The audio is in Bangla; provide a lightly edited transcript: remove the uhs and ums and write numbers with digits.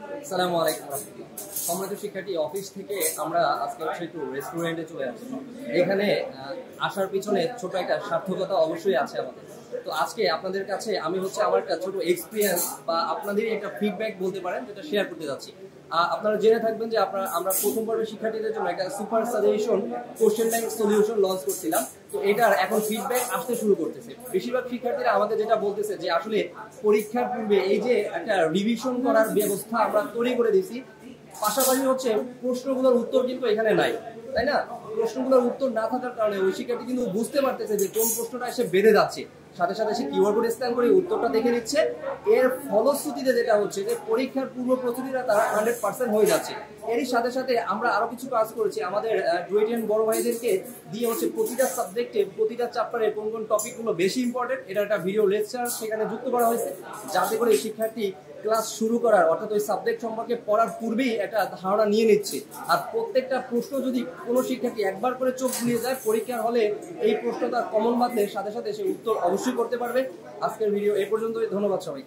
আসসালামু আলাইকুম রাহমাতুল্লাহ। সম্মানিত শিক্ষার্থী, অফিস থেকে আমরা আজকে একটু রেস্টুরেন্টে চলে আসছি। এখানে আসার পিছনে ছোট একটা সার্থকতা অবশ্যই আছে আমাদের। তো আজকে আপনাদের কাছে আমি আমার একটা ছোট এক্সপিরিয়েন্স বা আপনাদের একটা ফিডব্যাক বলতে পারেন, যেটা শেয়ার করতে যাচ্ছি। আপনারা জেনে থাকবেন যে আমরা প্রথম পর্বের শিক্ষার্থীদের জন্য একটা super suggestion question bank solution launch করছিলাম। তো এটার এখন ফিডব্যাক আসতে শুরু করতেছে। বেশিরভাগ শিক্ষার্থীরা আমাদের যেটা বলতেছে যে আসলে পরীক্ষার পূর্বে এই যে একটা রিভিশন করার ব্যবস্থা আমরা তৈরি করে দিছি, পাশাপাশি প্রশ্নগুলোর উত্তর কিন্তু এখানে নাই, তাই না? প্রশ্নগুলোর উত্তর না থাকার কারণে ওই শিক্ষার্থী কিন্তু বুঝতে পারতেছে যে কোন প্রশ্নটা এসে বেড়ে যাচ্ছে, সাথে সাথে সে কিউআর কোড স্ক্যান করে উত্তরটা দেখে নিচ্ছে। এর ফলশ্রুতিতে যেটা হচ্ছে যে পরীক্ষার পূর্ব প্রস্তুতিটা তারা 100% হয়ে যাচ্ছে। এরই সাথে সাথে আমরা আরো কিছু কাজ করেছি, আমাদের ডুয়েটিয়ান বড় ভাইদেরকে দিয়ে প্রতিটা সাবজেক্টে প্রতিটা চ্যাপ্টারে কোন কোন টপিকগুলো বেশি ইম্পর্টেন্ট, এটা একটা ভিডিও লেকচার সেখানে যুক্ত করা হয়েছে, যাতে করে শিক্ষার্থী ক্লাস শুরু করার অর্থাৎ ওই সাবজেক্ট সম্পর্কে পড়ার পূর্বেই একটা ধারণা নিয়ে নিচ্ছে। আর প্রত্যেকটা প্রশ্ন যদি কোনো শিক্ষার্থী একবার করে চোখ বুলিয়ে যায় পরীক্ষার হলে, এই প্রশ্নটা কমন বাদলে সাথে সাথে সে উত্তর অবশ্যই করতে পারবে। আজকের ভিডিও এ পর্যন্তই। ধন্যবাদ সবাই।